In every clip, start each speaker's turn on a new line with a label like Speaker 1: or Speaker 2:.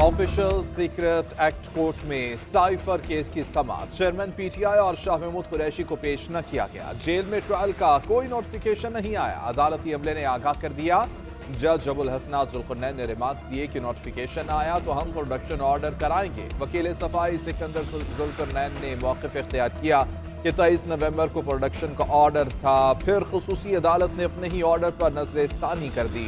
Speaker 1: Official secret act court में cipher case की समाअत। Chairman PTI और शाह महमूद कुरैशी को पेश न किया गया। जेल में ट्रायल का कोई नोटिफिकेशन नहीं आया। अदालती अमले ने आगाह कर दिया। जज अबुल हसनात जुल्करनैन ने रिमार्क्स दिए कि नोटिफिकेशन आया तो हम प्रोडक्शन ऑर्डर कराएंगे। वकील सफाई सिकंदर जुल्करनैन ने मौक़िफ़ इख्तियार किया कि 23 नवंबर को प्रोडक्शन का ऑर्डर था, फिर खुसूसी अदालत ने अपने ही ऑर्डर पर नजरसानी कर दी।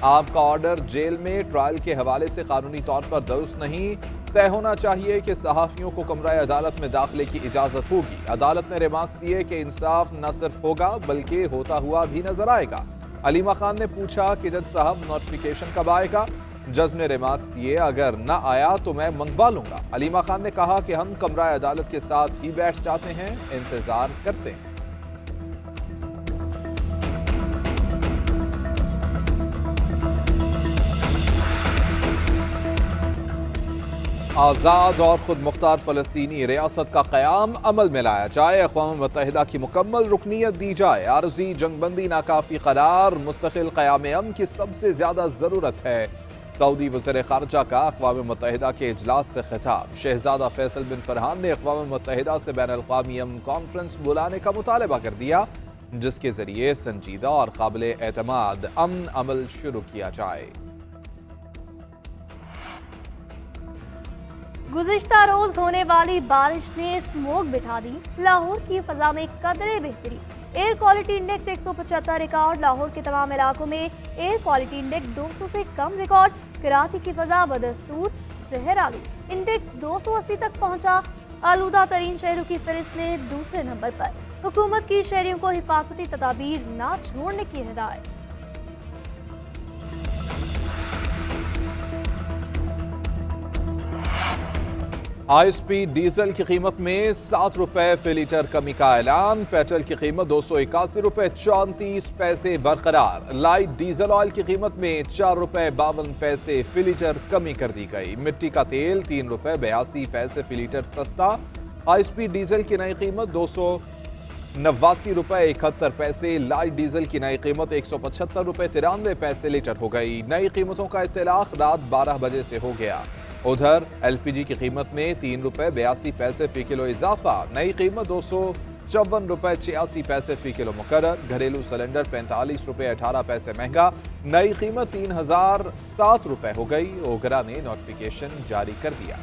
Speaker 1: आपका ऑर्डर जेल में ट्रायल के हवाले से कानूनी तौर पर दुरुस्त नहीं। तय होना चाहिए कि सहाफियों को कमरा अदालत में दाखिले की इजाजत होगी। अदालत ने रिमार्क्स दिए कि इंसाफ न सिर्फ होगा बल्कि होता हुआ भी नजर आएगा। अलीमा खान ने पूछा कि जज साहब नोटिफिकेशन कब आएगा। जज ने रिमार्क्स दिए अगर न आया तो मैं मंगवा लूंगा। अलीमा खान ने कहा कि हम कमरा अदालत के साथ ही बैठ जाते हैं, इंतजार करते हैं। आज़ाद और खुद मुख्तार फ़लस्तीनी रियासत का क़याम अमल में लाया जाए। अक़वाम मुत्तहिदा की मुकम्मल रुकनीत दी जाए। आरज़ी जंगबंदी नाकाफ़ी करार। मुस्तक़िल क़याम अमन की सबसे ज़्यादा ज़रूरत है। सऊदी वज़ीर ख़ारजा का अक़वाम मुत्तहिदा के इजलास से खिताब। शहज़ादा फैसल बिन फरहान ने अक़वाम मुत्तहिदा से बैनुल अक़वामी अमन कॉन्फ्रेंस बुलाने का मुतालबा कर दिया, जिसके ज़रिए संजीदा और काबिल एतमाद अमन अमल शुरू किया जाए।
Speaker 2: गुज़िश्ता रोज होने वाली बारिश ने स्मोक बिठा दी। लाहौर की फजा में कदरे बेहतरी। Air quality index 175 record. Lahore के तमाम इलाकों में एयर क्वालिटी इंडेक्स 200 से कम रिकॉर्ड। कराची की फजा बदस्तूर जहर आलू। इंडेक्स 280 तक पहुंचा। आलूदा तरीन शहरों की फहरिस्त में दूसरे नंबर पर। हुकूमत की शहरियों को हिफाजती तदाबीर न छोड़ने की हिदायत।
Speaker 1: ISP डीजल की कीमत में 7 रुपए फी लीटर कमी का ऐलान। पेट्रोल की कीमत 281 रुपए 34 पैसे बरकरार। लाइट डीजल ऑयल की कीमत में 4 रुपए 52 पैसे फी लीटर कमी कर दी गई। मिट्टी का तेल 3 रुपए 82 पैसे फी लीटर सस्ता। ISP डीजल की नई कीमत 289 रुपए 71 पैसे। लाइट डीजल की नई कीमत 175 रुपए 93 पैसे लीटर हो गई। नई कीमतों का इत्तलाक रात 12 बजे से हो गया। उधर LPG की कीमत में 3 रुपए 82 पैसे फी किलो इजाफा। नई कीमत 254 रुपए 86 पैसे फी किलो मुकर्रर। घरेलू सिलेंडर 45 रुपए 18 पैसे महंगा। नई कीमत 3007 रुपए हो गई। ओगरा ने नोटिफिकेशन जारी कर दिया।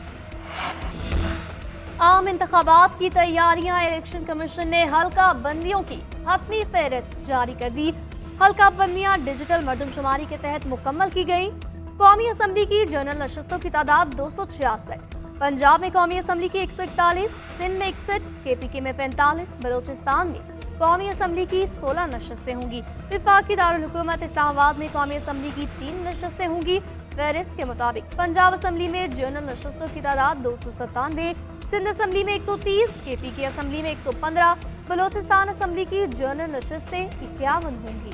Speaker 2: आम इंतखाबात की तैयारियां। इलेक्शन कमीशन ने हल्का बंदियों की अपनी फहरिस्त जारी कर दी। हल्का बंदियां डिजिटल मरदमशुमारी के तहत मुकम्मल की गई। कौमी असम्बली की जनरल नशस्तों की तादाद 266। पंजाब में कौमी असम्बली की 141, सिंध में 61, KPK में 45, बलोचिस्तान में कौमी असम्बली की 16 नशस्तें होंगी। वफाकी दारुल हुकूमत इस्लामाबाद में कौमी असम्बली की 3 नशस्तें होंगी। फहरिस्त के मुताबिक पंजाब असम्बली में जनरल नशस्तों की तादाद 297, सिंध असम्बली में 130, KPK असम्बली में 115, बलोचिस्तान असम्बली की जनरल नशस्तें 51 होंगी।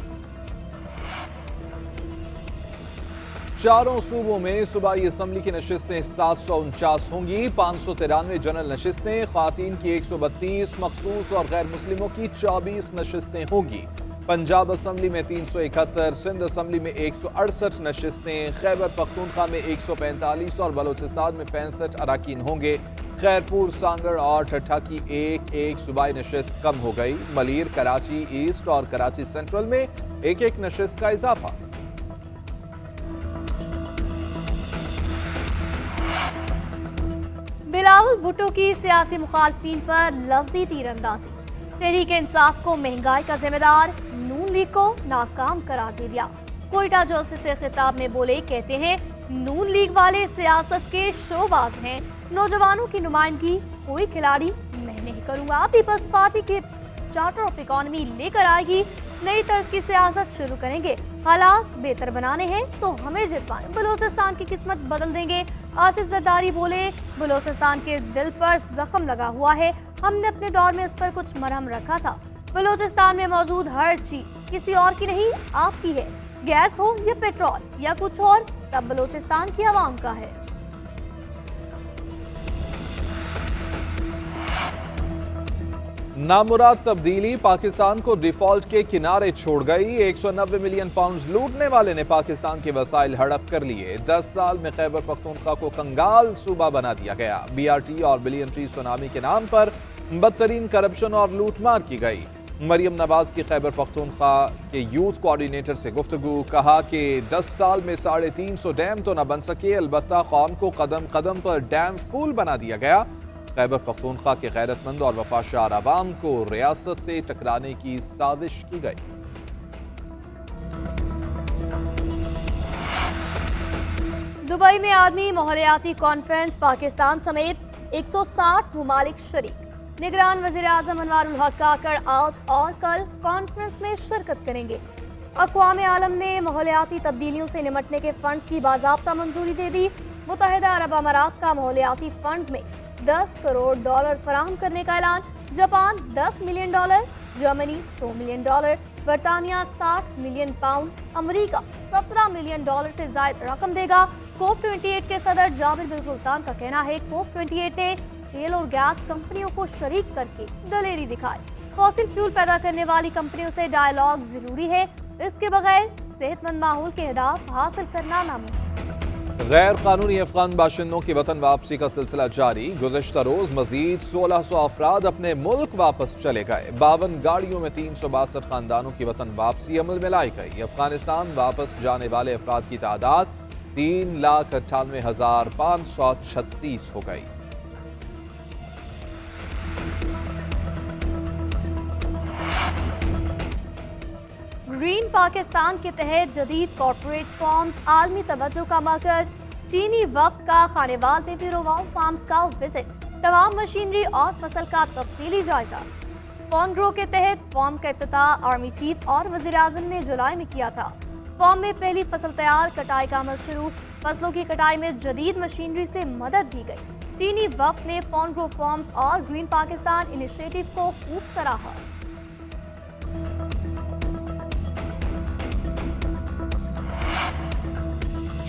Speaker 1: चारों सूबों में सूबाई असम्बली की नशिस्तें 749 होंगी। 593 जनरल नशिस्तें। ख्वातीन की 132, मखसूस और गैर मुस्लिमों की 24 नशिस्तें होंगी। पंजाब असम्बली में 371, सिंध असम्बली में 168 नशिस्तें। खैबर पख्तूनख्वा में 145 और बलोचिस्तान में 65 अराकीन होंगे। खैरपुर, सांगड़ और ठट्ठा की एक सूबाई नशिस्त कम हो गई। मलीर, कराची ईस्ट और कराची सेंट्रल में एक नशिस्त का इजाफा।
Speaker 2: बिलावल भुट्टो की सियासी मुखालफिन पर लफ्जी तीरंदाजी। तहरीक इंसाफ को महंगाई का जिम्मेदार, नून लीग को नाकाम करार दे दिया। कोयटा जलसे से खिताब में बोले, कहते हैं नून लीग वाले सियासत के शोबाज हैं। नौजवानों की नुमाइंदगी कोई खिलाड़ी मैं नहीं करूंगा। पीपल्स पार्टी के चार्टर ऑफ इकोनॉमी लेकर आएगी। नई तर्ज की सियासत शुरू करेंगे। हालात बेहतर बनाने हैं तो हमें जितवाएं। बलोचिस्तान की किस्मत बदल देंगे। आसिफ जरदारी बोले, बलोचिस्तान के दिल पर जख्म लगा हुआ है। हमने अपने दौर में इस पर कुछ मरहम रखा था। बलोचिस्तान में मौजूद हर चीज किसी और की नहीं, आपकी है। गैस हो या पेट्रोल या कुछ और, सब बलोचिस्तान की आवाम का है।
Speaker 1: नामुराद तब्दीली पाकिस्तान को डिफॉल्ट के किनारे छोड़ गई। 190 मिलियन पाउंड लूटने वाले ने पाकिस्तान के वसाइल हड़प कर लिए। 10 साल में खैबर पख्तूनख्वा को कंगाल सूबा बना दिया गया। BRT और बिलियनरी सुनामी के नाम पर बदतरीन करप्शन और लूटमार की गई। मरियम नवाज की खैबर पख्तूनख्वा के यूथ कोऑर्डिनेटर से गुफ्तगू, कहा कि 10 साल में 350 डैम तो न बन सके, अलबत्ता कौम को कदम कदम पर डैम फूल बना दिया गया। खैबर पख्तूनख्वा के गैरतमंद और वफादार आवाम को रियासत से टकराने की साजिश की गई।
Speaker 2: दुबई में आर्मी माहौलियाती कॉन्फ्रेंस, पाकिस्तान समेत 160 ममालिक शरीक। निगरान वजीर आजम अनवारुल हक काकड़ आज और कल कॉन्फ्रेंस में शिरकत करेंगे। अक़वाम आलम ने माहौलियाती तब्दीलियों से निमटने के फंड की बाज़ाब्ता मंजूरी दे दी। मुत्तहिदा अरब अमारात का माहौलियाती फंड में $10 करोड़ फराहम करने का ऐलान। जापान $10 मिलियन, जर्मनी $100 मिलियन, बरतानिया $60 मिलियन पाउंड, अमेरिका $17 मिलियन से ज्यादा रकम देगा। COP28 के सदर जाबिर बिन सुल्तान का कहना है COP28 ने तेल और गैस कंपनियों को शरीक करके दलेरी दिखाई। फॉसिल फ्यूल पैदा करने वाली कंपनियों से डायलॉग जरूरी है, इसके बगैर सेहतमंद माहौल के अहदाफ हासिल करना नामुमकिन।
Speaker 1: गैर कानूनी अफगान बाशिंदों की वतन वापसी का सिलसिला जारी। गुज़श्ता रोज मजीद 1600 अफराद अपने मुल्क वापस चले गए। 52 गाड़ियों में 362 खानदानों की वतन वापसी अमल में लाई गई। अफगानिस्तान वापस जाने वाले अफराद की तादाद 3,98,536 हो गई।
Speaker 2: ग्रीन पाकिस्तान के तहत जदीद कॉर्पोरेट फॉर्म्स, आलमी तवज्जो का मरकज। चीनी वफ्द का खानेवाल में पिरोवाओ फार्म्स का विजिट। तमाम मशीनरी और फसल का तफसीली जायजा। फॉर्म ग्रो के तहत फॉर्म का इफ्तिताह आर्मी चीफ और वजीर आजम ने जुलाई में किया था। फॉर्म में पहली फसल तैयार, कटाई का अमल शुरू। फसलों की कटाई में जदीद मशीनरी से मदद दी गई। चीनी वफ्द ने फॉर्म ग्रो फॉर्म्स और ग्रीन पाकिस्तान इनिशिएटिव को खूब सराहा।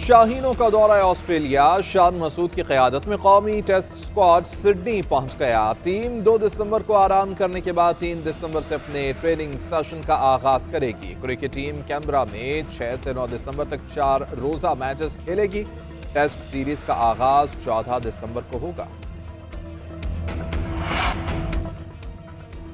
Speaker 1: शाहीनों का दौरा ऑस्ट्रेलिया। शान मसूद की क़यादत में कौमी टेस्ट स्क्वाड सिडनी पहुंच गया। टीम 2 दिसंबर को आराम करने के बाद 3 दिसंबर से अपने ट्रेनिंग सेशन का आगाज करेगी। क्रिकेट टीम कैनबरा में 6 से 9 दिसंबर तक 4 रोजा मैचेस खेलेगी। टेस्ट सीरीज का आगाज 14 दिसंबर को होगा।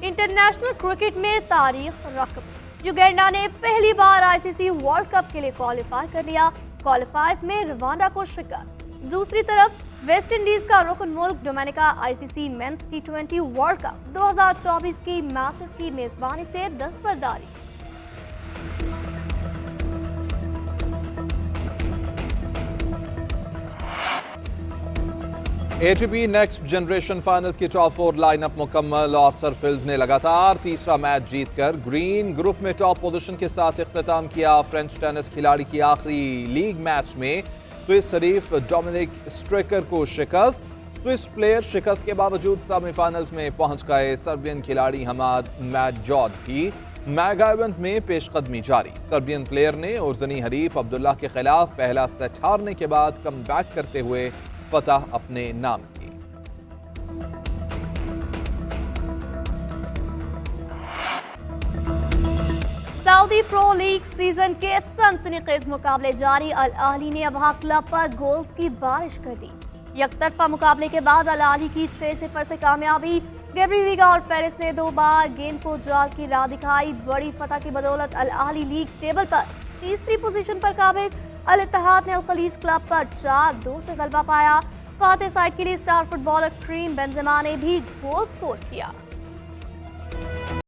Speaker 2: इंटरनेशनल क्रिकेट में तारीख रकम। युगांडा ने पहली बार ICC वर्ल्ड कप के लिए क्वालिफाई कर लिया। क्वालिफायर्स में रवांडा को शिकस्त। दूसरी तरफ वेस्ट इंडीज का रुकन मुल्क Dominica ICC men's T20 world cup 2024 की मैचेस की मेजबानी से दस्तबरदारी।
Speaker 1: ATP नेक्स्ट जनरेशन फाइनल्स की टॉप 4 लाइनअप मुकम्मल और सरफिल्स ने लगातार तीसरा मैच जीतकर ग्रीन ग्रुप में टॉप पोजीशन के साथ इख्तिताम किया। फ्रेंच टेनिस खिलाड़ी की आखिरी लीग मैच में स्विस हरीफ डोमिनिक स्ट्रेकर को शिकस्त। स्विस प्लेयर शिकस्त के बावजूद सेमीफाइनल्स में पहुंच गए। सर्बियन खिलाड़ी हमाद मैटजॉड की मेगा इवेंट में पेशकदमी जारी। सर्बियन प्लेयर ने उर्दनी हरीफ अब्दुल्ला के खिलाफ पहला सेट हारने के बाद कम बैक करते हुए फतह अपने नाम की।
Speaker 2: सऊदी प्रो लीग सीजन के सनसनीखेज मुकाबले जारी। अल अहली ने अबहा क्लब पर गोल्स की बारिश कर दी। यकतरफा मुकाबले के बाद अल अहली की 6-0 से कामयाबी। गैब्री वीगा और फेरिस ने 2 बार गेंद को जाल की राह दिखाई। बड़ी फतह की बदौलत अल अहली लीग टेबल पर तीसरी पोजीशन पर काबिज। अल इत्तेहाद ने अल खलीज क्लब पर 4-2 से गलबा पाया। फातेह साइड के लिए स्टार फुटबॉलर करीम बेंजेमा ने भी गोल स्कोर किया।